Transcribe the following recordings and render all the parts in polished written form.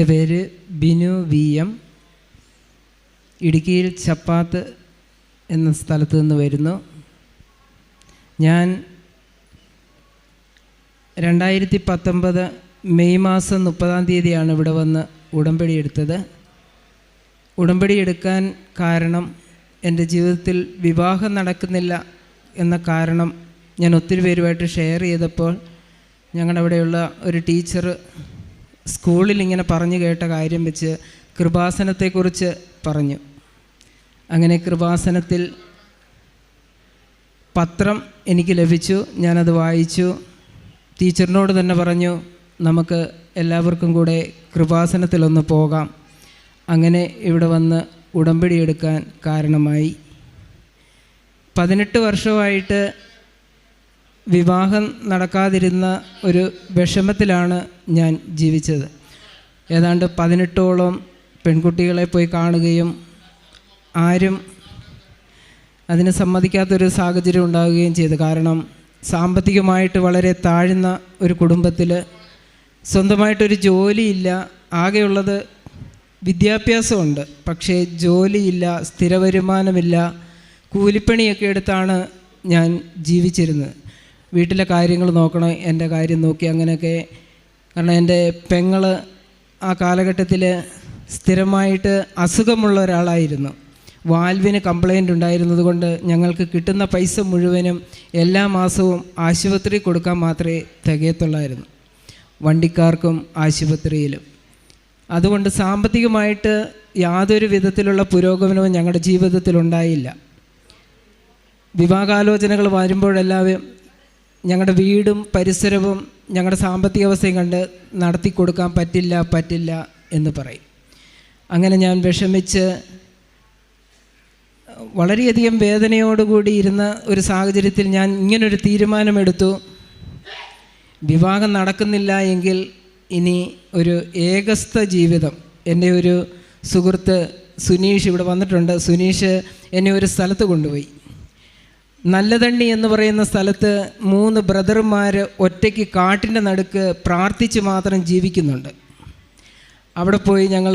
എൻ്റെ പേര് Binu V M. ഇടുക്കിയിൽ ചപ്പാത്ത് എന്ന സ്ഥലത്ത് നിന്ന് വരുന്നു. ഞാൻ 2019 മെയ് മാസം 30 ഇവിടെ വന്ന് ഉടമ്പടി എടുത്തത്. ഉടമ്പടി എടുക്കാൻ കാരണം എൻ്റെ ജീവിതത്തിൽ വിവാഹം നടക്കുന്നില്ല എന്ന കാരണം ഞാൻ ഒത്തിരി പേരുമായിട്ട് ഷെയർ ചെയ്തപ്പോൾ ഞങ്ങളുടെ അവിടെയുള്ള ഒരു ടീച്ചർ സ്കൂളിൽ ഇങ്ങനെ പറഞ്ഞു കേട്ട കാര്യം വെച്ച് കൃപാസനത്തെക്കുറിച്ച് പറഞ്ഞു. അങ്ങനെ കൃപാസനത്തിൽ പത്രം എനിക്ക് ലഭിച്ചു. ഞാനത് വായിച്ചു. ടീച്ചറിനോട് തന്നെ പറഞ്ഞു, നമുക്ക് എല്ലാവർക്കും കൂടെ കൃപാസനത്തിലൊന്ന് പോകാം. അങ്ങനെ ഇവിടെ വന്ന് ഉടമ്പടി എടുക്കാൻ കാരണമായി. 18 വർഷമായിട്ട് വിവാഹം നടക്കാതിരുന്ന ഒരു വിഷമത്തിലാണ് ഞാൻ ജീവിച്ചത്. ഏതാണ്ട് 18ഓളം പെൺകുട്ടികളെ പോയി കാണുകയും ആരും അതിന് സമ്മതിക്കാത്തൊരു സാഹചര്യം ഉണ്ടാവുകയും ചെയ്തു. കാരണം സാമ്പത്തികമായിട്ട് വളരെ താഴ്ന്ന ഒരു കുടുംബത്തിൽ സ്വന്തമായിട്ടൊരു ജോലിയില്ല. ആകെയുള്ളത് വിദ്യാഭ്യാസമുണ്ട്, പക്ഷേ ജോലിയില്ല, സ്ഥിര വരുമാനമില്ല. കൂലിപ്പണിയൊക്കെ എടുത്താണ് ഞാൻ ജീവിച്ചിരുന്നത്. വീട്ടിലെ കാര്യങ്ങൾ നോക്കണം, എൻ്റെ കാര്യം നോക്കി അങ്ങനെയൊക്കെ. കാരണം എൻ്റെ പെങ്ങൾ ആ കാലഘട്ടത്തിൽ സ്ഥിരമായിട്ട് അസുഖമുള്ള ഒരാളായിരുന്നു. വാൽവിന് കംപ്ലൈൻ്റ് ഉണ്ടായിരുന്നത് കൊണ്ട് ഞങ്ങൾക്ക് കിട്ടുന്ന പൈസ മുഴുവനും എല്ലാ മാസവും ആശുപത്രി കൊടുക്കാൻ മാത്രമേ തികയത്തുള്ളായിരുന്നു, വണ്ടിക്കാർക്കും ആശുപത്രിയിലും. അതുകൊണ്ട് സാമ്പത്തികമായിട്ട് യാതൊരു വിധത്തിലുള്ള പുരോഗമനവും ഞങ്ങളുടെ ജീവിതത്തിലുണ്ടായില്ല. വിവാഹാലോചനകൾ വരുമ്പോഴെല്ലാം ഞങ്ങളുടെ വീടും പരിസരവും ഞങ്ങളുടെ സാമ്പത്തിക അവസ്ഥയും കണ്ട് നടത്തി കൊടുക്കാൻ പറ്റില്ല എന്ന് പറയും. അങ്ങനെ ഞാൻ വിഷമിച്ച് വളരെയധികം വേദനയോടുകൂടി ഇരുന്ന ഒരു സാഹചര്യത്തിൽ ഞാൻ ഇങ്ങനൊരു തീരുമാനമെടുത്തു. വിവാഹം നടക്കുന്നില്ല എങ്കിൽ ഇനി ഒരു ഏകസ്ഥ ജീവിതം. എൻ്റെ ഒരു സുഹൃത്ത് സുനീഷ് ഇവിടെ വന്നിട്ടുണ്ട്. സുനീഷ് എന്നെ ഒരു സ്ഥലത്ത് കൊണ്ടുപോയി. നല്ലതണ്ണി എന്ന് പറയുന്ന സ്ഥലത്ത് 3 ബ്രദർമാർ ഒറ്റയ്ക്ക് കാട്ടിൻ്റെ നടുക്ക് പ്രാർത്ഥിച്ച് മാത്രം ജീവിക്കുന്നുണ്ട്. അവിടെ പോയി ഞങ്ങൾ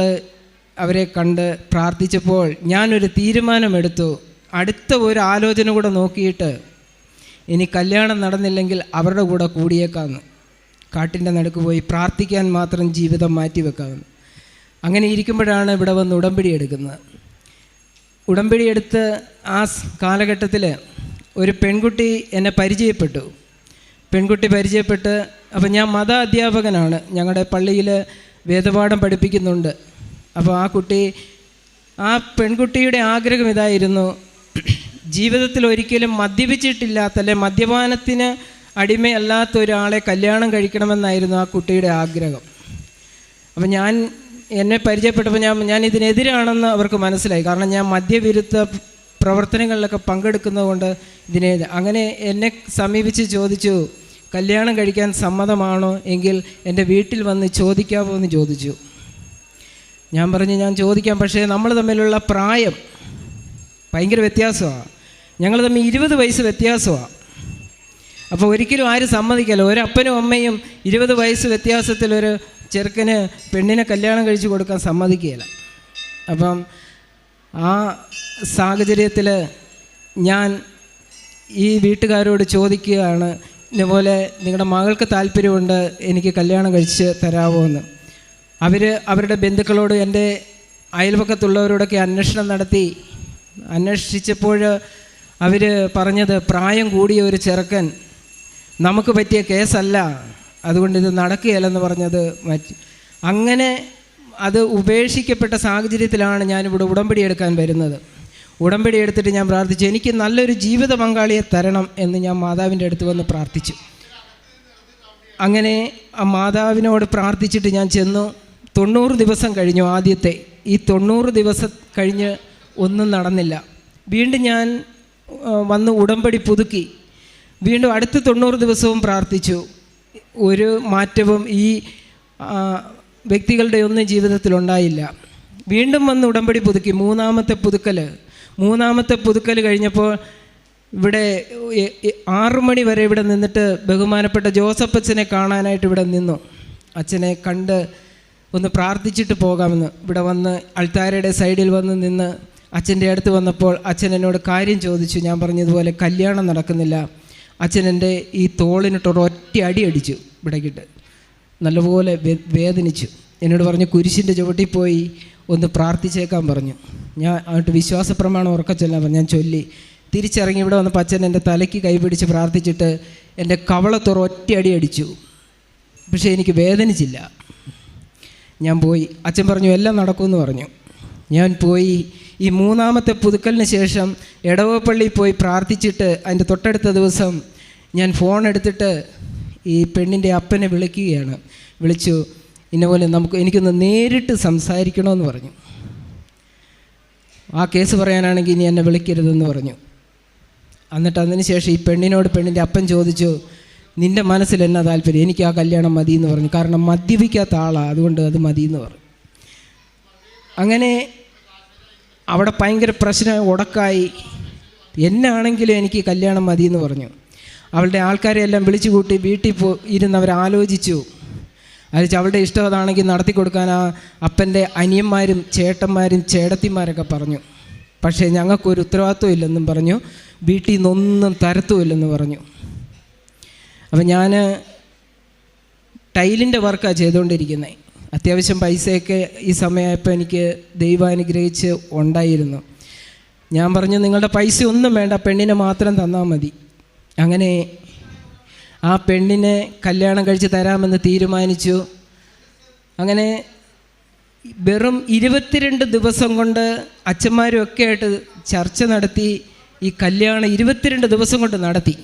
അവരെ കണ്ട് പ്രാർത്ഥിച്ചപ്പോൾ ഞാനൊരു തീരുമാനമെടുത്തു. അടുത്ത ഒരു ആലോചന കൂടെ നോക്കിയിട്ട് ഇനി കല്യാണം നടന്നില്ലെങ്കിൽ അവരുടെ കൂടെ കൂടിയേക്കാമെന്ന്. കാട്ടിൻ്റെ നടുക്ക് പോയി പ്രാർത്ഥിക്കാൻ മാത്രം ജീവിതം മാറ്റിവെക്കാമെന്ന്. അങ്ങനെ ഇരിക്കുമ്പോഴാണ് ഇവിടെ വന്ന് ഉടമ്പടി എടുക്കുന്നത്. ഉടമ്പടി എടുത്ത് ആ കാലഘട്ടത്തിൽ ഒരു പെൺകുട്ടി എന്നെ പരിചയപ്പെട്ടു. അപ്പോൾ ഞാൻ മത അധ്യാപകനാണ്, ഞങ്ങളുടെ പള്ളിയിൽ വേദപാഠം പഠിപ്പിക്കുന്നുണ്ട്. അപ്പോൾ ആ പെൺകുട്ടിയുടെ ആഗ്രഹം ഇതായിരുന്നു, ജീവിതത്തിൽ ഒരിക്കലും മദ്യപിച്ചിട്ടില്ലാത്ത, അല്ലെ മദ്യപാനത്തിന് അടിമയല്ലാത്ത ഒരാളെ കല്യാണം കഴിക്കണമെന്നായിരുന്നു ആ കുട്ടിയുടെ ആഗ്രഹം. അപ്പോൾ എന്നെ പരിചയപ്പെട്ടപ്പോൾ ഞാൻ ഇതിനെതിരാണെന്ന് അവർക്ക് മനസ്സിലായി. കാരണം ഞാൻ മദ്യവിരുദ്ധ പ്രവർത്തനങ്ങളിലൊക്കെ പങ്കെടുക്കുന്നത് കൊണ്ട് അങ്ങനെ എന്നെ സമീപിച്ച് ചോദിച്ചു, കല്യാണം കഴിക്കാൻ സമ്മതമാണോ എങ്കിൽ എൻ്റെ വീട്ടിൽ വന്ന് ചോദിക്കാമോ എന്ന് ചോദിച്ചു. ഞാൻ പറഞ്ഞു, ഞാൻ ചോദിക്കാം, പക്ഷേ നമ്മൾ തമ്മിലുള്ള പ്രായം ഭയങ്കര വ്യത്യാസമാണ്. ഞങ്ങൾ തമ്മിൽ 20 വയസ്സ് വ്യത്യാസമാണ്. അപ്പോൾ ഒരിക്കലും ആരും സമ്മതിക്കല്ല. ഒരപ്പനും അമ്മയും 20 വയസ്സ് വ്യത്യാസത്തിലൊരു ചെറുക്കന് പെണ്ണിനെ കല്യാണം കഴിച്ച് കൊടുക്കാൻ സമ്മതിക്കുകയില്ല. അപ്പം ആ സാഹചര്യത്തിൽ ഞാൻ ഈ വീട്ടുകാരോട് ചോദിക്കുകയാണ്, ഇതുപോലെ നിങ്ങളുടെ മകൾക്ക് താല്പര്യമുണ്ട്, എനിക്ക് കല്യാണം കഴിച്ച് തരാമോ എന്ന്. അവരുടെ ബന്ധുക്കളോട്, എൻ്റെ അയൽപക്കത്തുള്ളവരോടൊക്കെ അന്വേഷിച്ചപ്പോൾ അവർ പറഞ്ഞത്, പ്രായം കൂടിയ ഒരു ചെറുക്കൻ, നമുക്ക് പറ്റിയ കേസല്ല, അതുകൊണ്ട് ഇത് നടക്കുകയില്ലെന്ന് പറഞ്ഞത് മാറ്റി. അങ്ങനെ അത് ഉപേക്ഷിക്കപ്പെട്ട സാഹചര്യത്തിലാണ് ഞാനിവിടെ ഉടമ്പടി എടുക്കാൻ വരുന്നത്. ഉടമ്പടി എടുത്തിട്ട് ഞാൻ പ്രാർത്ഥിച്ചു, എനിക്ക് നല്ലൊരു ജീവിത പങ്കാളിയെ തരണം എന്ന് ഞാൻ മാതാവിൻ്റെ അടുത്ത് വന്ന് പ്രാർത്ഥിച്ചു. അങ്ങനെ ആ മാതാവിനോട് പ്രാർത്ഥിച്ചിട്ട് ഞാൻ ചെന്നു. 90 ദിവസം കഴിഞ്ഞു. ആദ്യത്തെ ഈ 90 ദിവസം കഴിഞ്ഞ് ഒന്നും നടന്നില്ല. വീണ്ടും ഞാൻ വന്ന് ഉടമ്പടി പുതുക്കി. വീണ്ടും അടുത്ത 90 ദിവസവും പ്രാർത്ഥിച്ചു. ഒരു മാറ്റവും ഈ വ്യക്തികളുടെ ഒന്നും ജീവിതത്തിലുണ്ടായില്ല. വീണ്ടും വന്ന് ഉടമ്പടി പുതുക്കി. മൂന്നാമത്തെ പുതുക്കൽ കഴിഞ്ഞപ്പോൾ ഇവിടെ 6 മണി വരെ ഇവിടെ നിന്നിട്ട് ബഹുമാനപ്പെട്ട ജോസഫ് അച്ഛനെ കാണാനായിട്ട് ഇവിടെ നിന്നു. അച്ഛനെ കണ്ട് ഒന്ന് പ്രാർത്ഥിച്ചിട്ട് പോകാമെന്ന്. ഇവിടെ വന്ന് അൾത്താരയുടെ സൈഡിൽ വന്ന് നിന്ന് അച്ഛൻ്റെ അടുത്ത് വന്നപ്പോൾ അച്ഛൻ എന്നോട് കാര്യം ചോദിച്ചു. ഞാൻ പറഞ്ഞതുപോലെ കല്യാണം നടക്കുന്നില്ല. അച്ഛൻ എൻ്റെ ഈ തോളിനിട്ടൊരു ഒറ്റ അടി അടിച്ചു, ഇവിടേക്കിട്ട് നല്ലപോലെ വേദനിച്ചു. എന്നോട് പറഞ്ഞു കുരിശിൻ്റെ ചുവട്ടിൽ പോയി ഒന്ന് പ്രാർത്ഥിച്ചേക്കാൻ പറഞ്ഞു. ഞാൻ അങ്ങോട്ട് വിശ്വാസ പ്രമാണം ഉറക്കച്ചൊല്ലാൻ പറഞ്ഞു. ഞാൻ ചൊല്ലി തിരിച്ചിറങ്ങി ഇവിടെ വന്നപ്പോൾ അച്ഛൻ എൻ്റെ തലയ്ക്ക് കൈപിടിച്ച് പ്രാർത്ഥിച്ചിട്ട് എൻ്റെ കവളത്തൊരു ഒറ്റ അടി അടിച്ചു. പക്ഷേ എനിക്ക് വേദനിച്ചില്ല. ഞാൻ പോയി. അച്ഛൻ പറഞ്ഞു എല്ലാം നടക്കുമെന്ന് പറഞ്ഞു. ഞാൻ പോയി. ഈ മൂന്നാമത്തെ പുതുക്കലിന് ശേഷം എടവപ്പള്ളിയിൽ പോയി പ്രാർത്ഥിച്ചിട്ട് അതിൻ്റെ തൊട്ടടുത്ത ദിവസം ഞാൻ ഫോൺ എടുത്തിട്ട് ഈ പെണ്ണിൻ്റെ അപ്പനെ വിളിക്കുകയാണ്. വിളിച്ചു, ഇന്നപോലെ എനിക്കൊന്ന് നേരിട്ട് സംസാരിക്കണമെന്ന് പറഞ്ഞു. ആ കേസ് പറയാനാണെങ്കിൽ ഇനി എന്നെ വിളിക്കരുതെന്ന് പറഞ്ഞു. എന്നിട്ട് അതിന് ശേഷം ഈ പെണ്ണിനോട് പെണ്ണിൻ്റെ അപ്പൻ ചോദിച്ചു, നിൻ്റെ മനസ്സിൽ എന്നാ താല്പര്യം? എനിക്ക് ആ കല്യാണം മതി എന്ന് പറഞ്ഞു. കാരണം മദ്യപിക്കാത്ത ആളാണ്, അതുകൊണ്ട് അത് മതി എന്ന് പറഞ്ഞു. അങ്ങനെ അവിടെ ഭയങ്കര പ്രശ്നം ഉടക്കായി. എന്നാണെങ്കിലും എനിക്ക് കല്യാണം മതി എന്ന് പറഞ്ഞു. അവളുടെ ആൾക്കാരെ എല്ലാം വിളിച്ചു കൂട്ടി വീട്ടിൽ ഇരുന്ന് അവർ ആലോചിച്ചു. അവളുടെ ഇഷ്ടം അതാണെങ്കിൽ നടത്തി കൊടുക്കാൻ ആ അപ്പൻ്റെ അനിയന്മാരും ചേട്ടന്മാരും ചേടത്തിമാരൊക്കെ പറഞ്ഞു. പക്ഷേ ഞങ്ങൾക്കൊരു ഉത്തരവാദിത്വം ഇല്ലെന്നും പറഞ്ഞു, വീട്ടിൽ നിന്നൊന്നും തരത്തുമില്ലെന്ന് പറഞ്ഞു. അപ്പം ഞാൻ ടൈലിൻ്റെ വർക്കാണ് ചെയ്തുകൊണ്ടിരിക്കുന്നത്. അത്യാവശ്യം പൈസയൊക്കെ ഈ സമയമായപ്പോൾ എനിക്ക് ദൈവം അനുഗ്രഹിച്ച് ഉണ്ടായിരുന്നു. ഞാൻ പറഞ്ഞു നിങ്ങളുടെ പൈസ ഒന്നും വേണ്ട, പെണ്ണിനെ മാത്രം തന്നാൽ മതി. അങ്ങനെ ആ പെണ്ണിനെ കല്യാണം കഴിച്ച് തരാമെന്ന് തീരുമാനിച്ചു. അങ്ങനെ വെറും 22 ദിവസം കൊണ്ട് അച്ഛന്മാരും ഒക്കെ ആയിട്ട് ചർച്ച നടത്തി ഈ കല്യാണം 22 ദിവസം കൊണ്ട് നടത്തി.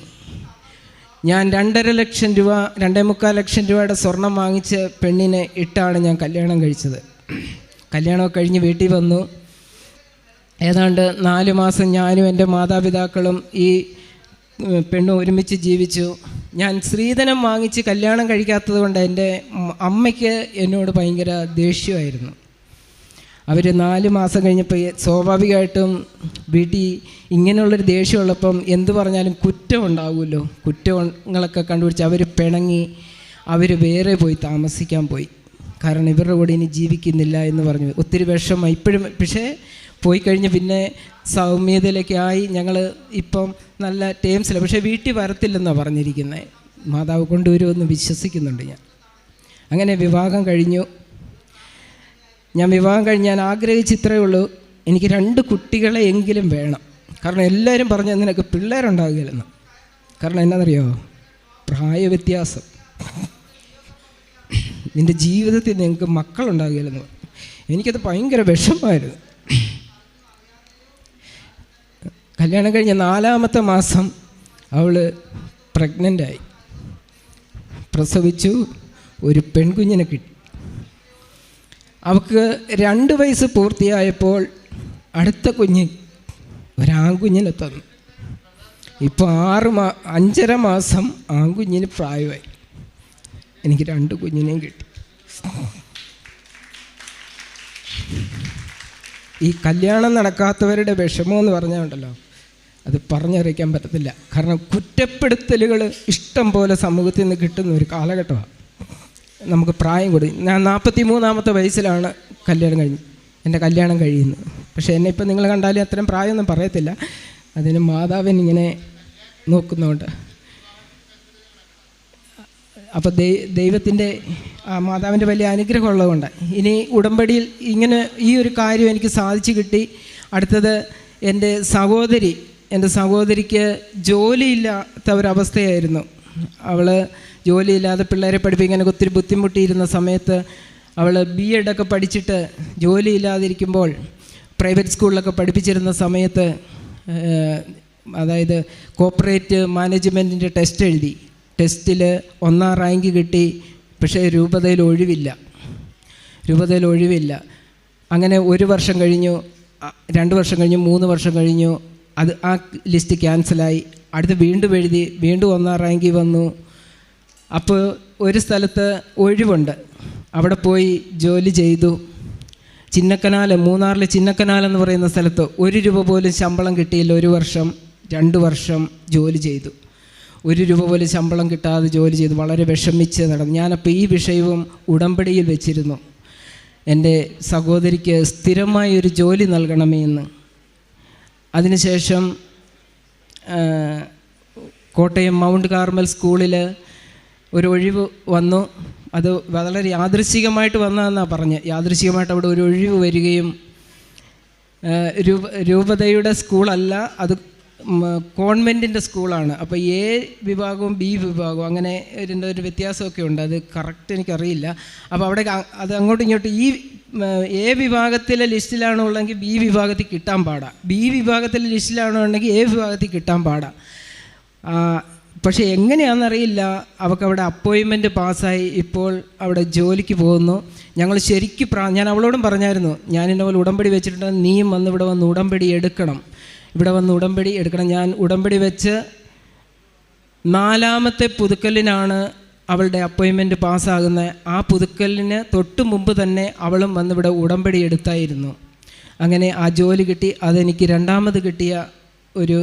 ഞാൻ 2.5 ലക്ഷം രൂപ 2.25 ലക്ഷം രൂപയുടെ സ്വർണം വാങ്ങിച്ച് പെണ്ണിനെ ഇട്ടാണ് ഞാൻ കല്യാണം കഴിച്ചത്. കല്യാണമൊക്കെ കഴിഞ്ഞ് വീട്ടിൽ വന്നു. ഏതാണ്ട് 4 മാസം ഞാനും എൻ്റെ മാതാപിതാക്കളും ഈ പെണ്ണും ഒരുമിച്ച് ജീവിച്ചു. ഞാൻ സ്ത്രീധനം വാങ്ങിച്ച് കല്യാണം കഴിക്കാത്തത് കൊണ്ട് എൻ്റെ അമ്മയ്ക്ക് എന്നോട് ഭയങ്കര ദേഷ്യമായിരുന്നു. അവർ 4 മാസം കഴിഞ്ഞപ്പോൾ സ്വാഭാവികമായിട്ടും വീട്ടിൽ ഇങ്ങനെയുള്ളൊരു ദേഷ്യമുള്ളപ്പം എന്ത് പറഞ്ഞാലും കുറ്റം ഉണ്ടാകുമല്ലോ. കുറ്റങ്ങളൊക്കെ കണ്ടുപിടിച്ച് അവർ പിണങ്ങി, അവർ വേറെ പോയി താമസിക്കാൻ പോയി. കാരണം ഇവരുടെ കൂടെ ഇനി ജീവിക്കുന്നില്ല എന്ന് പറഞ്ഞു. ഒത്തിരി വിഷമമായി ഇപ്പോഴും. പക്ഷേ പോയി കഴിഞ്ഞ് പിന്നെ സൗമ്യതയിലൊക്കെ ആയി. ഞങ്ങൾ ഇപ്പം നല്ല ടേംസില്ല. പക്ഷേ വീട്ടിൽ വരത്തില്ലെന്നാണ് പറഞ്ഞിരിക്കുന്നത്. മാതാവ് കൊണ്ടുവരുമെന്ന് വിശ്വസിക്കുന്നുണ്ട് ഞാൻ. അങ്ങനെ വിവാഹം കഴിഞ്ഞു. വിവാഹം കഴിഞ്ഞ് ഞാൻ ആഗ്രഹിച്ചിത്രയേ ഉള്ളൂ, എനിക്ക് 2 കുട്ടികളെ എങ്കിലും വേണം. കാരണം എല്ലാവരും പറഞ്ഞു നിനക്ക് പിള്ളേരുണ്ടാകുകയില്ലെന്ന്. കാരണം എന്നാണെന്നറിയോ? പ്രായവ്യത്യാസം. നിൻ്റെ ജീവിതത്തിൽ നിങ്ങൾക്ക് മക്കളുണ്ടാകുകയില്ലെന്ന്. എനിക്കത് ഭയങ്കര വിഷമമായിരുന്നു. കല്യാണം കഴിഞ്ഞ 4ാമത്തെ മാസം അവൾ പ്രഗ്നൻ്റായി. പ്രസവിച്ചു. ഒരു പെൺകുഞ്ഞിനെ കിട്ടി. അവൾക്ക് 2 വയസ്സ് പൂർത്തിയായപ്പോൾ അടുത്ത കുഞ്ഞ് ഒരാൺകുഞ്ഞിനെ തന്നു. ഇപ്പോൾ 5.5 മാസം ആൺകുഞ്ഞിന് പ്രായമായി. എനിക്ക് 2 കുഞ്ഞിനെയും കിട്ടി. ഈ കല്യാണം നടക്കാത്തവരുടെ വിഷമം എന്ന് പറഞ്ഞാൽ ഉണ്ടല്ലോ, അത് പറഞ്ഞറിയിക്കാൻ പറ്റത്തില്ല. കാരണം കുറ്റപ്പെടുത്തലുകൾ ഇഷ്ടം പോലെ സമൂഹത്തിൽ നിന്ന് കിട്ടുന്ന ഒരു കാലഘട്ടമാണ്. നമുക്ക് പ്രായം കൂടി. ഞാൻ 43ാമത്തെ വയസ്സിലാണ് എൻ്റെ കല്യാണം കഴിയുന്നത്. പക്ഷേ എന്നെ ഇപ്പം നിങ്ങൾ കണ്ടാലും അത്രയും പ്രായമൊന്നും പറയത്തില്ല. അതിന് മാതാവിനിങ്ങനെ നോക്കുന്നുണ്ട്. അപ്പോൾ ദൈവത്തിൻ്റെ മാതാവിൻ്റെ വലിയ അനുഗ്രഹം ഉള്ളതുകൊണ്ട് ഇനി ഉടമ്പടിയിൽ ഇങ്ങനെ ഈ ഒരു കാര്യം എനിക്ക് സാധിച്ചു കിട്ടി. അടുത്തത് എൻ്റെ സഹോദരിക്ക് ജോലിയില്ലാത്ത ഒരവസ്ഥയായിരുന്നു. അവൾ ജോലിയില്ലാതെ പിള്ളേരെ പഠിപ്പിക്കാനൊക്കെ ഒത്തിരി ബുദ്ധിമുട്ടിയിരുന്ന സമയത്ത് അവൾ B.Ed ഒക്കെ പഠിച്ചിട്ട് ജോലിയില്ലാതിരിക്കുമ്പോൾ പ്രൈവറ്റ് സ്കൂളിലൊക്കെ പഠിപ്പിച്ചിരുന്ന സമയത്ത് അതായത് കോർപ്പറേറ്റ് മാനേജ്മെൻറ്റിൻ്റെ ടെസ്റ്റ് എഴുതി. ടെസ്റ്റിൽ 1ാം റാങ്ക് കിട്ടി. പക്ഷേ രൂപതയിൽ ഒഴിവില്ല. അങ്ങനെ 1 വർഷം കഴിഞ്ഞു, 2 വർഷം കഴിഞ്ഞു, 3 വർഷം കഴിഞ്ഞു. ആ ലിസ്റ്റ് ക്യാൻസലായി. അടുത്ത് വീണ്ടും എഴുതി, വീണ്ടും 1ാം റാങ്കിൽ വന്നു. അപ്പോൾ ഒരു സ്ഥലത്ത് ഒഴിവുണ്ട്, അവിടെ പോയി ജോലി ചെയ്തു. മൂന്നാറിലെ ചിന്നക്കനാൽ എന്ന് പറയുന്ന സ്ഥലത്ത് 1 രൂപ പോലും ശമ്പളം കിട്ടിയില്ല. 1 വർഷം 2 വർഷം ജോലി ചെയ്തു. 1 രൂപ പോലും ശമ്പളം കിട്ടാതെ ജോലി ചെയ്തു. വളരെ വിഷമിച്ച് നടന്നു. ഞാനപ്പോൾ ഈ വിഷയവും ഉടമ്പടിയിൽ വെച്ചിരുന്നു. എൻ്റെ സഹോദരിക്ക് സ്ഥിരമായൊരു ജോലി നൽകണമേ എന്ന്. അതിനുശേഷം കോട്ടയം മൗണ്ട് കാർമൽ സ്കൂളിൽ ഒരു ഒഴിവ് വന്നു. അത് വളരെ യാദൃശ്ചികമായിട്ട് വന്നതെന്നാണ് പറഞ്ഞ്. യാദൃശ്ചികമായിട്ട് അവിടെ ഒരു ഒഴിവ് വരികയും, രൂപതയുടെ സ്കൂളല്ല, അത് കോൺവെൻറ്റിൻ്റെ സ്കൂളാണ്. അപ്പോൾ എ വിഭാഗവും ബി വിഭാഗവും അങ്ങനെ ഇതിൻ്റെ ഒരു വ്യത്യാസമൊക്കെ ഉണ്ട്. അത് കറക്റ്റ് എനിക്കറിയില്ല. അപ്പോൾ അവിടെ അത് അങ്ങോട്ടും ഇങ്ങോട്ടും ഈ എ വിഭാഗത്തിലെ ലിസ്റ്റിലാണോ ഉള്ളെങ്കിൽ ബി വിഭാഗത്തിൽ കിട്ടാൻ പാടാം, ബി വിഭാഗത്തിലെ ലിസ്റ്റിലാണോ ഉണ്ടെങ്കിൽ എ വിഭാഗത്തിൽ കിട്ടാൻ പാടാം. പക്ഷേ എങ്ങനെയാണെന്നറിയില്ല, അവൾക്കവിടെ അപ്പോയിൻമെൻറ്റ് പാസ്സായി ഇപ്പോൾ അവിടെ ജോലിക്ക് പോകുന്നു. ഞങ്ങൾ ശരിക്കും ഞാൻ അവളോടും പറഞ്ഞായിരുന്നു, ഞാൻ എന്നെ പോലെ ഉടമ്പടി വെച്ചിട്ടുണ്ട്, നീയും വന്ന് ഇവിടെ വന്ന് ഉടമ്പടി എടുക്കണം, ഇവിടെ വന്ന് ഉടമ്പടി എടുക്കണം. ഞാൻ ഉടമ്പടി വെച്ച് 4ാമത്തെ പുതുക്കലിനാണ് അവളുടെ അപ്പോയിൻമെൻറ്റ് പാസ്സാകുന്നത്. ആ പുതുക്കലിന് തൊട്ട് മുമ്പ് തന്നെ അവളും വന്നിവിടെ ഉടമ്പടി എടുത്തായിരുന്നു. അങ്ങനെ ആ ജോലി കിട്ടി. അതെനിക്ക് 2ാമത് കിട്ടിയ ഒരു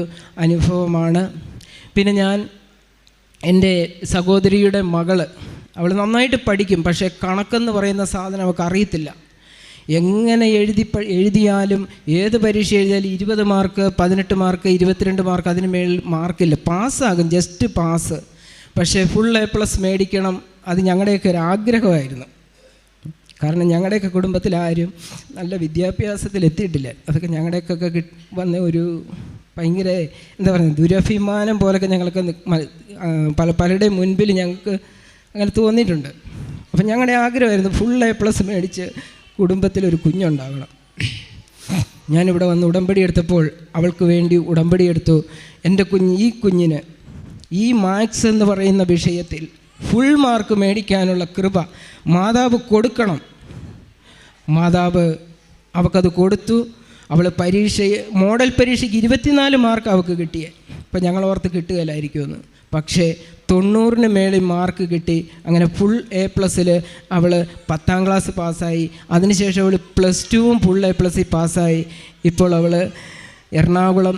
അനുഭവമാണ്. പിന്നെ ഞാൻ എൻ്റെ സഹോദരിയുടെ മകള്, അവൾ നന്നായിട്ട് പഠിക്കും, പക്ഷേ കണക്കെന്ന് പറയുന്ന സാധനം അവൾക്ക് അറിയത്തില്ല. എങ്ങനെ എഴുതിയാലും ഏത് പരീക്ഷ എഴുതിയാലും 20 മാർക്ക്, 18 മാർക്ക്, 22 മാർക്ക്, അതിന് മേൽ മാർക്കില്ല. പാസ്സാകും, ജസ്റ്റ് പാസ്. പക്ഷേ ഫുൾ A+ മേടിക്കണം, അത് ഞങ്ങളുടെയൊക്കെ ഒരു ആഗ്രഹമായിരുന്നു. കാരണം ഞങ്ങളുടെയൊക്കെ കുടുംബത്തിൽ ആരും നല്ല വിദ്യാഭ്യാസത്തിൽ എത്തിയിട്ടില്ല. അതൊക്കെ ഞങ്ങളുടെയൊക്കെ വന്ന ഒരു ഭയങ്കര എന്താ പറയുക, ദുരഭിമാനം പോലൊക്കെ ഞങ്ങൾക്ക് പലരുടെയും മുൻപിൽ ഞങ്ങൾക്ക് അങ്ങനെ തോന്നിയിട്ടുണ്ട്. അപ്പം ഞങ്ങളുടെ ആഗ്രഹമായിരുന്നു ഫുൾ A+ മേടിച്ച് കുടുംബത്തിലൊരു കുഞ്ഞുണ്ടാകണം. ഞാനിവിടെ വന്ന് ഉടമ്പടി എടുത്തപ്പോൾ അവൾക്ക് വേണ്ടി ഉടമ്പടി എടുത്തു. എൻ്റെ ഈ കുഞ്ഞിന് ഈ മാത്സ് എന്ന് പറയുന്ന വിഷയത്തിൽ ഫുൾ മാർക്ക് മേടിക്കാനുള്ള കൃപ മാതാവ് കൊടുക്കണം. മാതാവ് അവൾക്കത് കൊടുത്തു. അവൾ മോഡൽ പരീക്ഷയ്ക്ക് 24 മാർക്ക് അവൾക്ക് കിട്ടിയേ. ഇപ്പം ഞങ്ങളോർത്ത് കിട്ടുകയില്ലായിരിക്കുമെന്ന്. പക്ഷേ 90-ന് മേളിൽ മാർക്ക് കിട്ടി. അങ്ങനെ ഫുൾ A+ അവൾ 10ാം ക്ലാസ് പാസ്സായി. അതിനുശേഷം അവൾ +2 ഫുൾ A+ പാസ്സായി. ഇപ്പോൾ അവൾ എറണാകുളം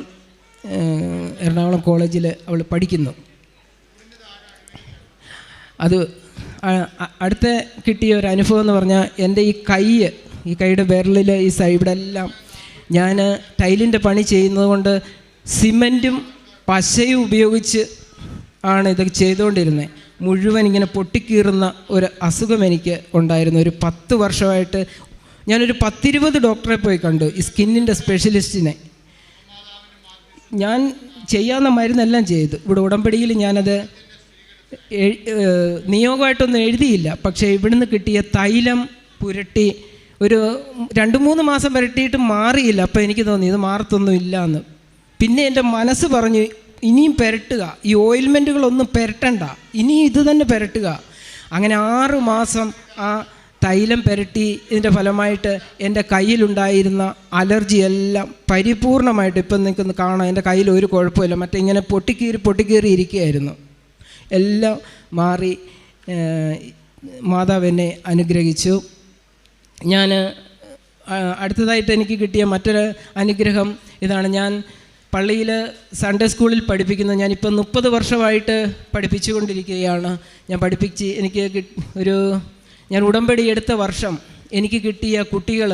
കോളേജിൽ അവൾ പഠിക്കുന്നു. അത് അടുത്ത കിട്ടിയ ഒരു അനുഭവം എന്ന് പറഞ്ഞാൽ, എൻ്റെ ഈ കൈയുടെ വിരലിൽ ഈ സൈഡിലെല്ലാം ഞാൻ ടൈലിൻ്റെ പണി ചെയ്യുന്നത് കൊണ്ട് സിമൻറ്റും പശയും ഉപയോഗിച്ച് ആണ് ഇത് ചെയ്തുകൊണ്ടിരുന്നത്. മുഴുവൻ ഇങ്ങനെ പൊട്ടിക്കീറുന്ന ഒരു അസുഖം എനിക്ക് ഉണ്ടായിരുന്നു. ഒരു 10 വർഷമായിട്ട് ഞാനൊരു 10-20 ഡോക്ടറെ പോയി കണ്ടു, ഈ സ്കിന്നിൻ്റെ സ്പെഷ്യലിസ്റ്റിനെ. ഞാൻ ചെയ്യാവുന്ന മരുന്നെല്ലാം ചെയ്തു. ഇവിടെ ഉടമ്പടിയിൽ ഞാനത് നിയോഗമായിട്ടൊന്നും എഴുതിയില്ല. പക്ഷേ ഇവിടുന്ന് കിട്ടിയ തൈലം പുരട്ടി ഒരു 2-3 മാസം പുരട്ടിയിട്ട് മാറിയില്ല. അപ്പോൾ എനിക്ക് തോന്നി ഇത് മാറത്തൊന്നും ഇല്ല എന്ന്. പിന്നെ എൻ്റെ മനസ്സ് പറഞ്ഞു, ഇനിയും പുരട്ടുക, ഈ ഓയിൽമെൻറ്റുകളൊന്നും പുരട്ടണ്ട, ഇനി ഇത് തന്നെ പുരട്ടുക. അങ്ങനെ 6 മാസം ആ തൈലം പുരട്ടി. ഇതിൻ്റെ ഫലമായിട്ട് എൻ്റെ കയ്യിലുണ്ടായിരുന്ന അലർജി എല്ലാം പരിപൂർണമായിട്ട്, ഇപ്പം നിൽക്കുന്ന കാണാം, എൻ്റെ കയ്യിൽ ഒരു കുഴപ്പമില്ല. മറ്റേ ഇങ്ങനെ പൊട്ടിക്കീറി ഇരിക്കുകയായിരുന്നു. എല്ലാം മാറി. മാതാവ് എന്നെ അനുഗ്രഹിച്ചു. ഞാൻ അടുത്തതായിട്ട് എനിക്ക് കിട്ടിയ മറ്റൊരു അനുഗ്രഹം ഇതാണ്. ഞാൻ പള്ളിയിൽ സൺഡേ സ്കൂളിൽ പഠിപ്പിക്കുന്നത്. ഞാനിപ്പോൾ 30 വർഷമായിട്ട് പഠിപ്പിച്ചുകൊണ്ടിരിക്കുകയാണ്. ഞാൻ ഉടമ്പടി എടുത്ത വർഷം എനിക്ക് കിട്ടിയ കുട്ടികൾ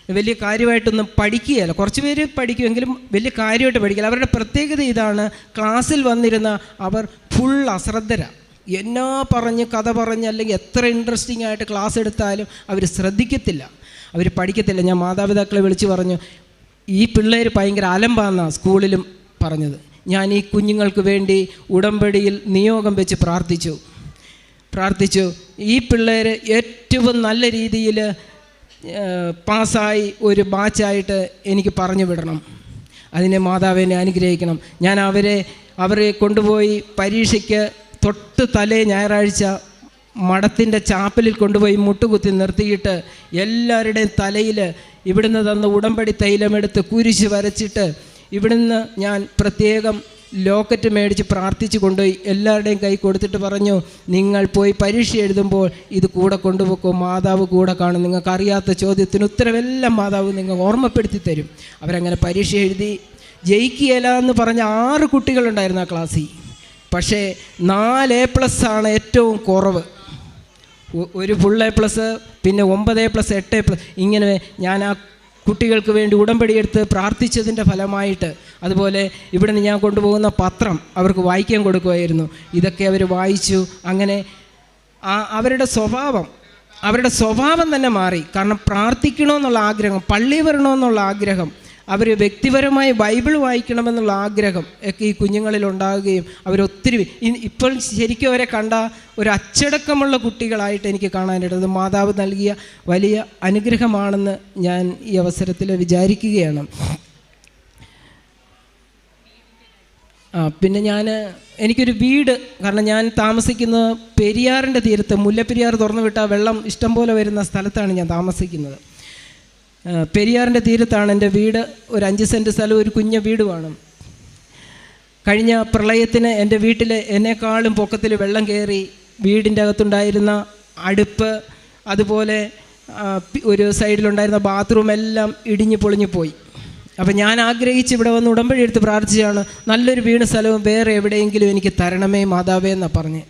വലിയ കാര്യമായിട്ടൊന്നും പഠിക്കുകയല്ല. കുറച്ച് പേര് പഠിക്കുമെങ്കിലും വലിയ കാര്യമായിട്ട് പഠിക്കില്ല. അവരുടെ പ്രത്യേകത ഇതാണ്, ക്ലാസ്സിൽ വന്നിരുന്ന അവർ ഫുൾ അശ്രദ്ധരാണ്. എന്നാ പറഞ്ഞ് കഥ പറഞ്ഞ് അല്ലെങ്കിൽ എത്ര ഇൻട്രസ്റ്റിംഗ് ആയിട്ട് ക്ലാസ് എടുത്താലും അവർ ശ്രദ്ധിക്കത്തില്ല, അവർ പഠിക്കത്തില്ല. ഞാൻ മാതാപിതാക്കളെ വിളിച്ച് പറഞ്ഞു, ഈ പിള്ളേർ ഭയങ്കര അലമ്പാന്നാണ് സ്കൂളിലും പറഞ്ഞത്. ഞാൻ ഈ കുഞ്ഞുങ്ങൾക്ക് വേണ്ടി ഉടമ്പടിയിൽ നിയോഗം വെച്ച് പ്രാർത്ഥിച്ചു. ഈ പിള്ളേർ ഏറ്റവും നല്ല രീതിയിൽ പാസ്സായി ഒരു ബാച്ചായിട്ട് എനിക്ക് പറഞ്ഞു വിടണം. അതിനെ മാതാവിനെ അനുഗ്രഹിക്കണം. ഞാൻ അവരെ കൊണ്ടുപോയി പരീക്ഷയ്ക്ക് തൊട്ട് തലേ ഞായറാഴ്ച മഠത്തിൻ്റെ ചാപ്പലിൽ കൊണ്ടുപോയി മുട്ടുകുത്തി നിർത്തിയിട്ട് എല്ലാവരുടെയും തലയിൽ ഇവിടുന്ന് തന്ന ഉടമ്പടി തൈലമെടുത്ത് കുരിശ് വരച്ചിട്ട് ഇവിടുന്ന് ഞാൻ പ്രത്യേകം ലോക്കറ്റ് മേടിച്ച് പ്രാർത്ഥിച്ച് കൊണ്ടുപോയി എല്ലാവരുടെയും കൈ കൊടുത്തിട്ട് പറഞ്ഞു, നിങ്ങൾ പോയി പരീക്ഷ എഴുതുമ്പോൾ ഇത് കൂടെ കൊണ്ടുപോക്കും, മാതാവ് കൂടെ കാണും, നിങ്ങൾക്കറിയാത്ത ചോദ്യത്തിന് ഉത്തരവെല്ലാം മാതാവ് നിങ്ങൾ ഓർമ്മപ്പെടുത്തി തരും. അവരങ്ങനെ പരീക്ഷ എഴുതി ജയിക്കുകയില്ല എന്ന് പറഞ്ഞ 6 കുട്ടികളുണ്ടായിരുന്നു ആ ക്ലാസ്സിൽ. പക്ഷേ 4 A+ ആണ് ഏറ്റവും കുറവ്. ഒരു ഫുൾ A+, പിന്നെ 9A+, 8A+, ഇങ്ങനെ ഞാൻ ആ കുട്ടികൾക്ക് വേണ്ടി ഉടമ്പടി എടുത്ത് പ്രാർത്ഥിച്ചതിൻ്റെ ഫലമായിട്ട്, അതുപോലെ ഇവിടെ നിന്ന് ഞാൻ കൊണ്ടുപോകുന്ന പത്രം അവർക്ക് വായിക്കാൻ കൊടുക്കുമായിരുന്നു. ഇതൊക്കെ അവർ വായിച്ചു. അങ്ങനെ അവരുടെ സ്വഭാവം തന്നെ മാറി. കാരണം പ്രാർത്ഥിക്കണമെന്നുള്ള ആഗ്രഹം, പള്ളി വരണമെന്നുള്ള ആഗ്രഹം, അവർ വ്യക്തിപരമായി ബൈബിൾ വായിക്കണമെന്നുള്ള ആഗ്രഹം ഒക്കെ ഈ കുഞ്ഞുങ്ങളിൽ ഉണ്ടാകുകയും അവരൊത്തിരി ഇപ്പോൾ ശരിക്കും അവരെ കണ്ട ഒരു അച്ചടക്കമുള്ള കുട്ടികളായിട്ട് എനിക്ക് കാണാനിടത് മാതാവ് നൽകിയ വലിയ അനുഗ്രഹമാണെന്ന് ഞാൻ ഈ അവസരത്തിൽ വിചാരിക്കുകയാണ്. പിന്നെ എനിക്കൊരു വീട്, കാരണം ഞാൻ താമസിക്കുന്നത് പെരിയാറിൻ്റെ തീരത്ത്, മുല്ലപ്പെരിയാർ തുറന്നു വിട്ടാൽ വെള്ളം ഇഷ്ടം പോലെ വരുന്ന സ്ഥലത്താണ് ഞാൻ താമസിക്കുന്നത്. പെരിയാറിൻ്റെ തീരത്താണ് എൻ്റെ വീട്. ഒരു 5 സെൻറ്റ് സ്ഥലം, ഒരു കുഞ്ഞ വീടുമാണ്. കഴിഞ്ഞ പ്രളയത്തിന് എൻ്റെ വീട്ടിൽ എന്നെക്കാളും പൊക്കത്തിൽ വെള്ളം കയറി. വീടിൻ്റെ അകത്തുണ്ടായിരുന്ന അടുപ്പ്, അതുപോലെ ഒരു സൈഡിലുണ്ടായിരുന്ന ബാത്റൂം എല്ലാം ഇടിഞ്ഞ് പൊളിഞ്ഞു പോയി. അപ്പം ഞാൻ ആഗ്രഹിച്ച് ഇവിടെ വന്ന് ഉടമ്പടി എടുത്ത് പ്രാർത്ഥിച്ചാണ്, നല്ലൊരു വീട് സ്ഥലവും വേറെ എവിടെയെങ്കിലും എനിക്ക് തരണമേ മാതാവേ എന്നാണ് പറഞ്ഞ്.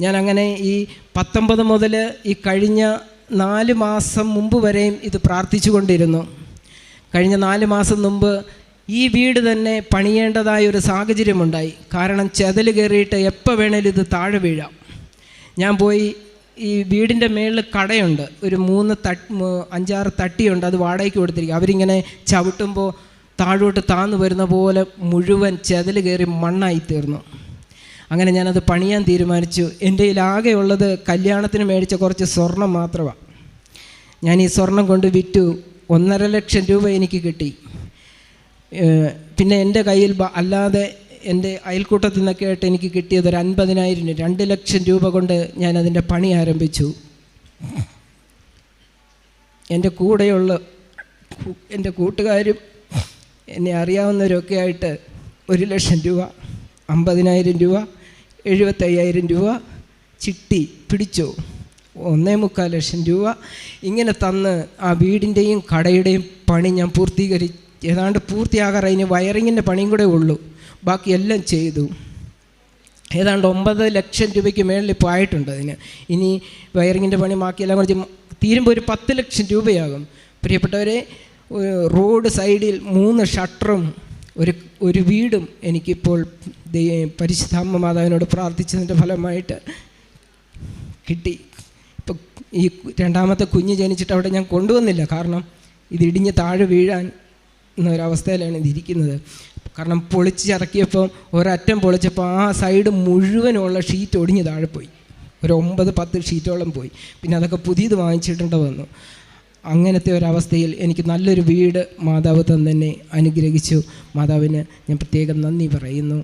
ഞാൻ അങ്ങനെ ഈ 19 മുതൽ ഈ കഴിഞ്ഞ 4 മാസം മുമ്പ് വരെയും ഇത് പ്രാർത്ഥിച്ചു കൊണ്ടിരുന്നു. കഴിഞ്ഞ 4 മാസം മുമ്പ് ഈ വീട് തന്നെ പണിയേണ്ടതായ ഒരു സാഹചര്യമുണ്ടായി. കാരണം ചെതൽ കയറിയിട്ട് എപ്പോൾ വേണേലും ഇത് താഴെ വീഴാം. ഞാൻ പോയി, ഈ വീടിൻ്റെ മേളിൽ കടയുണ്ട്, ഒരു 5-6 തട്ടിയുണ്ട്, അത് വാടകയ്ക്ക് കൊടുത്തിരിക്കും. അവരിങ്ങനെ ചവിട്ടുമ്പോൾ താഴോട്ട് താന്നു വരുന്ന പോലെ മുഴുവൻ ചെതൽ കയറി മണ്ണായി തീർന്നു. അങ്ങനെ ഞാനത് പണിയാൻ തീരുമാനിച്ചു. എൻ്റെ കയ്യിലാകെ ഉള്ളത് കല്യാണത്തിന് മേടിച്ച കുറച്ച് സ്വർണം മാത്രമാണ്. ഞാൻ ഈ സ്വർണം കൊണ്ട് വിറ്റു. 1.5 ലക്ഷം രൂപ എനിക്ക് കിട്ടി. പിന്നെ എൻ്റെ കയ്യിൽ അല്ലാതെ എൻ്റെ അയൽക്കൂട്ടത്തിൽ നിന്നൊക്കെ ആയിട്ട് എനിക്ക് കിട്ടിയത് ഒരു 50,000, 2 ലക്ഷം രൂപ കൊണ്ട് ഞാൻ അതിൻ്റെ പണി ആരംഭിച്ചു. എൻ്റെ കൂടെയുള്ള എൻ്റെ കൂട്ടുകാരും എന്നെ അറിയാവുന്നവരൊക്കെ ആയിട്ട് 1 ലക്ഷം രൂപ, 50,000 രൂപ, 75,000 രൂപ ചിട്ടി പിടിച്ചു, 1.25 ലക്ഷം രൂപ ഇങ്ങനെ തന്ന് ആ വീടിൻ്റെയും കടയുടെയും പണി ഞാൻ ഏതാണ്ട് പൂർത്തിയാകാറായി. ഇനി വയറിങ്ങിൻ്റെ പണിയും കൂടെ ഉള്ളൂ, ബാക്കിയെല്ലാം ചെയ്തു. ഏതാണ്ട് 9 ലക്ഷം രൂപയ്ക്ക് മേളിൽ ഇപ്പോൾ ആയിട്ടുണ്ട് അതിന്. ഇനി വയറിങ്ങിൻ്റെ പണി ബാക്കിയെല്ലാം കുറച്ച് തീരുമ്പോൾ ഒരു 10 ലക്ഷം രൂപയാകും. പ്രിയപ്പെട്ടവരെ, റോഡ് സൈഡിൽ 3 ഷട്ടറും ഒരു വീടും എനിക്കിപ്പോൾ പരിശുദ്ധാമ്മ മാതാവിനോട് പ്രാർത്ഥിച്ചതിൻ്റെ ഫലമായിട്ട് കിട്ടി. ഇപ്പം ഈ 2ാമത്തെ കുഞ്ഞ് ജനിച്ചിട്ട് അവിടെ ഞാൻ കൊണ്ടുവന്നില്ല, കാരണം ഇതിടിഞ്ഞ് താഴെ വീഴാൻ എന്നൊരവസ്ഥയിലാണ് ഇതിരിക്കുന്നത്. കാരണം പൊളിച്ചിറക്കിയപ്പോൾ ഒരറ്റം പൊളിച്ചപ്പോൾ ആ സൈഡ് മുഴുവനുള്ള ഷീറ്റ് ഒടിഞ്ഞ് താഴെ പോയി. ഒരു 9-10 ഷീറ്റോളം പോയി. പിന്നെ അതൊക്കെ പുതിയത് വാങ്ങിച്ചിട്ടുണ്ട് വന്നു. അങ്ങനത്തെ ഒരവസ്ഥയിൽ എനിക്ക് നല്ലൊരു വീട് മാതാവ് തന്നെ അനുഗ്രഹിച്ചു. മാതാവിന് ഞാൻ പ്രത്യേകം നന്ദി പറയുന്നു.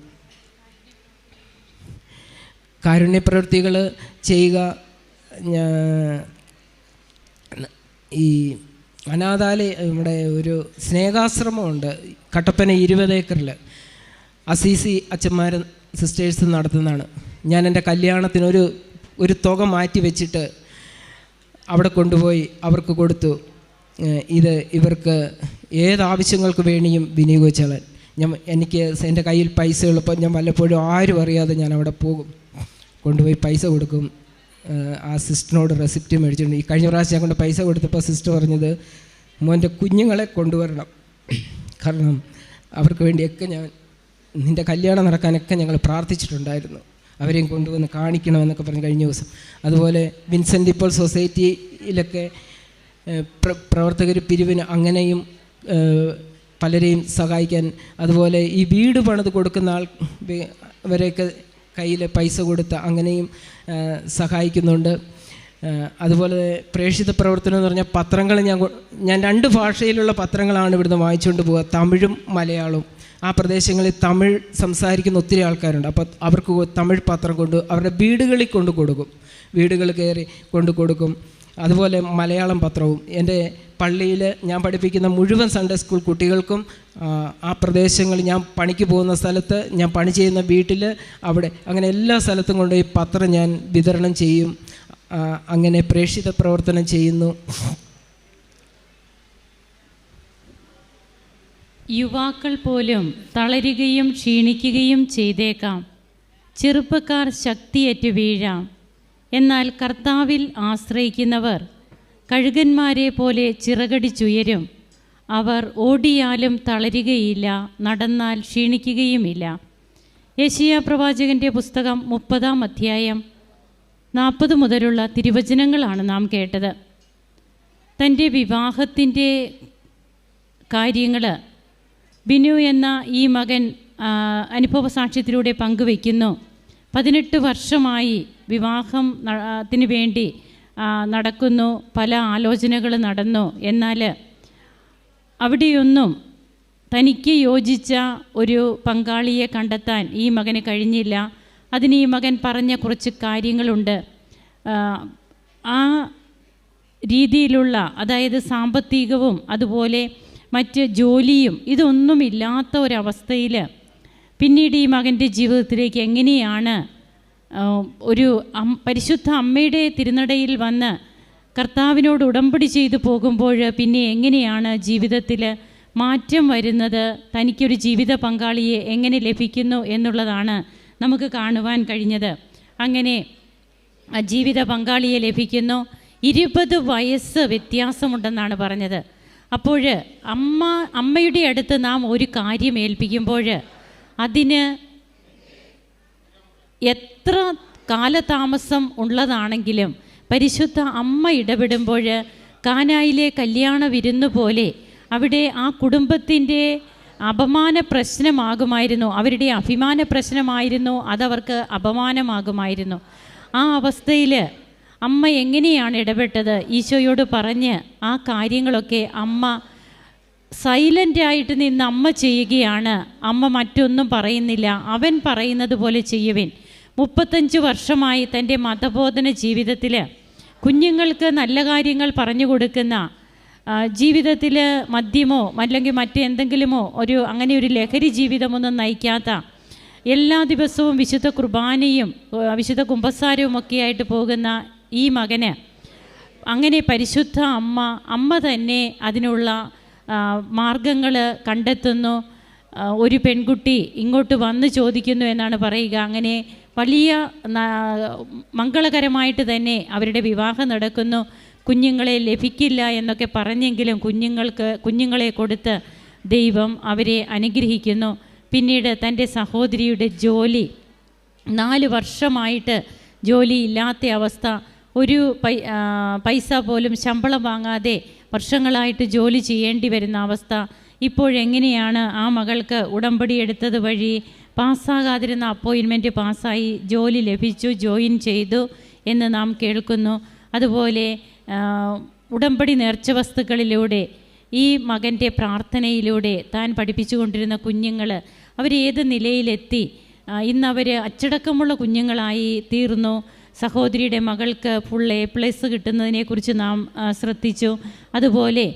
കാരുണ്യപ്രവൃത്തികൾ ചെയ്യുക. ഈ അനാഥാലയ നമ്മുടെ ഒരു സ്നേഹാശ്രമമുണ്ട് കട്ടപ്പന 20 ഏക്കറിൽ. അസീസി അച്ഛന്മാർ സിസ്റ്റേഴ്സ് നടത്തുന്നതാണ്. ഞാൻ എൻ്റെ കല്യാണത്തിന് ഒരു തുക മാറ്റി വെച്ചിട്ട് അവിടെ കൊണ്ടുപോയി അവർക്ക് കൊടുത്തു. ഇത് ഇവർക്ക് ഏതാവശ്യങ്ങൾക്ക് വേണ്ടിയും വിനിയോഗിച്ചാൽ എനിക്ക് എൻ്റെ കയ്യിൽ പൈസ ഉള്ളപ്പോൾ ഞാൻ വല്ലപ്പോഴും ആരും അറിയാതെ ഞാൻ അവിടെ പോകും, കൊണ്ടുപോയി പൈസ കൊടുക്കും. ആ സിസ്റ്ററിനോട് റെസിപ്റ്റ് മേടിച്ചിട്ടുണ്ട്. ഈ കഴിഞ്ഞ പ്രാവശ്യം ഞാൻ കൊണ്ട് പൈസ കൊടുത്തപ്പോൾ സിസ്റ്റർ പറഞ്ഞത്, മോൻ്റെ കുഞ്ഞുങ്ങളെ കൊണ്ടുവരണം, കാരണം അവർക്ക് വേണ്ടിയൊക്കെ നിൻ്റെ കല്യാണം നടക്കാനൊക്കെ ഞങ്ങൾ പ്രാർത്ഥിച്ചിട്ടുണ്ടായിരുന്നു, അവരെയും കൊണ്ടുവന്ന് കാണിക്കണമെന്നൊക്കെ പറഞ്ഞ് കഴിഞ്ഞ ദിവസം. അതുപോലെ വിൻസെൻ്റ് ഇപ്പോൾ സൊസൈറ്റിയിലൊക്കെ പ്രവർത്തകർ പിരിവിന് അങ്ങനെയും പലരെയും സഹായിക്കാൻ, അതുപോലെ ഈ വീട് പണിത് കൊടുക്കുന്ന അവരെയൊക്കെ കയ്യിൽ പൈസ കൊടുത്ത് അങ്ങനെയും സഹായിക്കുന്നുണ്ട്. അതുപോലെ പ്രേക്ഷിത പ്രവർത്തനം എന്ന് പറഞ്ഞാൽ പത്രങ്ങൾ ഞാൻ 2 ഭാഷയിലുള്ള പത്രങ്ങളാണ് ഇവിടുന്ന് വാങ്ങിച്ചുകൊണ്ട് പോവുക, തമിഴും മലയാളവും. ആ പ്രദേശങ്ങളിൽ തമിഴ് സംസാരിക്കുന്ന ഒത്തിരി ആൾക്കാരുണ്ട്. അപ്പോൾ അവർക്ക് തമിഴ് പത്രം അവരുടെ വീടുകളിൽ കൊടുക്കും, വീടുകൾ കയറി കൊടുക്കും. അതുപോലെ മലയാളം പത്രവും എൻ്റെ പള്ളിയിൽ ഞാൻ പഠിപ്പിക്കുന്ന മുഴുവൻ സൺഡേ സ്കൂൾ കുട്ടികൾക്കും ആ പ്രദേശങ്ങളിൽ ഞാൻ പണിക്ക് പോകുന്ന സ്ഥലത്ത്, ഞാൻ പണി ചെയ്യുന്ന വീട്ടിൽ, അവിടെ അങ്ങനെ എല്ലാ സ്ഥലത്തും കൊണ്ട് ഈ പത്രം ഞാൻ വിതരണം ചെയ്യും. അങ്ങനെ പ്രേക്ഷിത പ്രവർത്തനം ചെയ്യുന്നു. യുവാക്കൾ പോലും തളരുകയും ക്ഷീണിക്കുകയും ചെയ്തേക്കാം. ചെറുപ്പക്കാർ ശക്തിയേറ്റ് വീഴാം. എന്നാൽ കർത്താവിൽ ആശ്രയിക്കുന്നവർ കഴുകന്മാരെ പോലെ ചിറകടിച്ചുയരും. അവർ ഓടിയാലും തളരുകയില്ല, നടന്നാൽ ക്ഷീണിക്കുകയുമില്ല. യെശയ്യാ പ്രവാചകൻ്റെ പുസ്തകം 30-ാം അധ്യായം 40 മുതലുള്ള തിരുവചനങ്ങളാണ് നാം കേട്ടത്. തൻ്റെ വിവാഹത്തിൻ്റെ കാര്യങ്ങൾ ബിനു എന്ന ഈ മകൻ അനുഭവസാക്ഷ്യത്തിലൂടെ പങ്കുവയ്ക്കുന്നു. 18 വർഷമായി വിവാഹത്തിന് വേണ്ടി നടക്കുന്നു, പല ആലോചനകൾ നടന്നു. എന്നാൽ അവിടെയൊന്നും തനിക്ക് യോജിച്ച ഒരു പങ്കാളിയെ കണ്ടെത്താൻ ഈ മകന് കഴിഞ്ഞില്ല. അതിന് ഈ മകൻ പറഞ്ഞ കുറച്ച് കാര്യങ്ങളുണ്ട്. ആ രീതിയിലുള്ള, അതായത് സാമ്പത്തികവും അതുപോലെ മറ്റ് ജോലിയും ഇതൊന്നുമില്ലാത്ത ഒരവസ്ഥയിൽ പിന്നീട് ഈ മകൻ്റെ ജീവിതത്തിലേക്ക് എങ്ങനെയാണ് ഒരു പരിശുദ്ധ അമ്മയുടെ തിരുനടയിൽ വന്ന് കർത്താവിനോട് ഉടമ്പടി ചെയ്തു പോകുമ്പോൾ പിന്നെ എങ്ങനെയാണ് ജീവിതത്തിൽ മാറ്റം വരുന്നത്, തനിക്കൊരു ജീവിത പങ്കാളിയെ എങ്ങനെ ലഭിക്കുന്നു എന്നുള്ളതാണ് നമുക്ക് കാണുവാൻ കഴിഞ്ഞത്. അങ്ങനെ ജീവിത പങ്കാളിയെ ലഭിക്കുന്നു. 20 വയസ്സ് വ്യത്യാസമുണ്ടെന്നാണ് പറഞ്ഞത്. അപ്പോൾ അമ്മയുടെ അടുത്ത് നാം ഒരു കാര്യം ഏൽപ്പിക്കുമ്പോൾ അതിന് എത്ര കാലതാമസം ഉള്ളതാണെങ്കിലും പരിശുദ്ധ അമ്മ ഇടപെടുമ്പോൾ കാനായിലെ കല്യാണ വിരുന്ന് പോലെ അവിടെ ആ കുടുംബത്തിൻ്റെ അപമാന പ്രശ്നമാകുമായിരുന്നു, അവരുടെ അഭിമാന പ്രശ്നമായിരുന്നു, അതവർക്ക് അപമാനമാകുമായിരുന്നു. ആ അവസ്ഥയിൽ അമ്മ എങ്ങനെയാണ് ഇടപെട്ടത്? ഈശോയോട് പറഞ്ഞ് ആ കാര്യങ്ങളൊക്കെ അമ്മ സൈലൻ്റായിട്ട് നിന്ന് അമ്മ ചെയ്യുകയാണ്. അമ്മ മറ്റൊന്നും പറയുന്നില്ല, അവൻ പറയുന്നത് പോലെ ചെയ്യുവിൻ. 35 വർഷമായി തൻ്റെ മതബോധന ജീവിതത്തിൽ കുഞ്ഞുങ്ങൾക്ക് നല്ല കാര്യങ്ങൾ പറഞ്ഞു കൊടുക്കുന്ന, ജീവിതത്തിൽ മദ്യമോ അല്ലെങ്കിൽ മറ്റെന്തെങ്കിലുമോ അങ്ങനെ ഒരു ലഹരി ജീവിതമൊന്നും നയിക്കാത്ത, എല്ലാ ദിവസവും വിശുദ്ധ കുർബാനയും വിശുദ്ധ കുമ്പസാരവും ഒക്കെ ആയിട്ട് പോകുന്ന ഈ മകന് അങ്ങനെ പരിശുദ്ധ അമ്മ തന്നെ അതിനുള്ള മാർഗങ്ങൾ കണ്ടെത്തുന്നു. ഒരു പെൺകുട്ടി ഇങ്ങോട്ട് വന്ന് ചോദിക്കുന്നു എന്നാണ് പറയുക. അങ്ങനെ വലിയ മംഗളകരമായിട്ട് തന്നെ അവരുടെ വിവാഹം നടക്കുന്നു. കുഞ്ഞുങ്ങളെ ലഭിക്കില്ല എന്നൊക്കെ പറഞ്ഞെങ്കിലും കുഞ്ഞുങ്ങളെ കൊടുത്ത് ദൈവം അവരെ അനുഗ്രഹിക്കുന്നു. പിന്നീട് തൻ്റെ സഹോദരിയുടെ ജോലി, 4 വർഷമായിട്ട് ജോലി ഇല്ലാത്ത അവസ്ഥ, ഒരു പൈസ പോലും ശമ്പളം വാങ്ങാതെ വർഷങ്ങളായിട്ട് ജോലി ചെയ്യേണ്ടി വരുന്ന അവസ്ഥ. ഇപ്പോഴെങ്ങനെയാണ് ആ മകൾക്ക് ഉടമ്പടി എടുത്തത് വഴി പാസ്സാകാതിരുന്ന അപ്പോയിൻമെൻറ്റ് പാസ്സായി, ജോലി ലഭിച്ചു, ജോയിൻ ചെയ്തു എന്ന് നാം കേൾക്കുന്നു. അതുപോലെ ഉടമ്പടി നേർച്ച വസ്തുക്കളിലൂടെ ഈ മകൻ്റെ പ്രാർത്ഥനയിലൂടെ താൻ പഠിപ്പിച്ചുകൊണ്ടിരുന്ന കുഞ്ഞുങ്ങൾ അവരേത് നിലയിലെത്തി, ഇന്നവർ അച്ചടക്കമുള്ള കുഞ്ഞുങ്ങളായി തീർന്നു. സഹോദരിയുടെ മകൾക്ക് ഫുൾ A+ കിട്ടുന്നതിനെക്കുറിച്ച് നാം ശ്രദ്ധിച്ചു. അതുപോലെ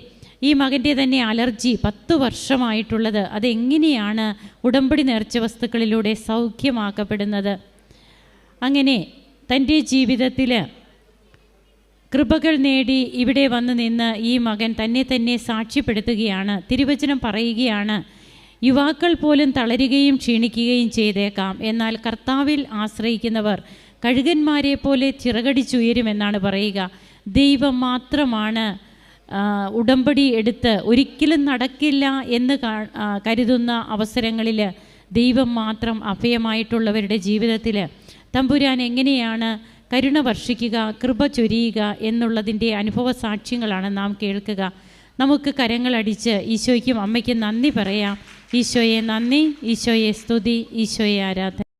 ഈ മകൻ്റെ തന്നെ അലർജി 10 വർഷമായിട്ടുള്ളത്, അതെങ്ങനെയാണ് ഉടമ്പടി നേർച്ച വസ്തുക്കളിലൂടെ സൗഖ്യമാക്കപ്പെടുന്നത്? അങ്ങനെ തൻ്റെ ജീവിതത്തിൽ കൃപകൾ നേടി ഇവിടെ വന്ന് നിന്ന് ഈ മകൻ തന്നെ സാക്ഷ്യപ്പെടുത്തുകയാണ്. തിരുവചനം പറയുകയാണ്, യുവാക്കൾ പോലും തളരുകയും ക്ഷീണിക്കുകയും ചെയ്തേക്കാം, എന്നാൽ കർത്താവിൽ ആശ്രയിക്കുന്നവർ കഴുകന്മാരെ പോലെ ചിറകടിച്ചുയരുമെന്നാണ് പറയുക. ദൈവം മാത്രമാണ് ഉടമ്പടി എടുത്ത് ഒരിക്കലും നടക്കില്ല എന്ന് കരുതുന്ന അവസരങ്ങളിൽ ദൈവം മാത്രം അഭയമായിട്ടുള്ളവരുടെ ജീവിതത്തിൽ തമ്പുരാൻ എങ്ങനെയാണ് കരുണ വർഷിക്കുക, കൃപ ചൊരിയുക എന്നുള്ളതിൻ്റെ അനുഭവ സാക്ഷ്യങ്ങളാണ് നാം കേൾക്കുക. നമുക്ക് കരങ്ങളടിച്ച് ഈശോയ്ക്കും അമ്മയ്ക്കും നന്ദി പറയാം. ഈശോയെ നന്ദി, ഈശോയെ സ്തുതി, ഈശോയെ ആരാധന.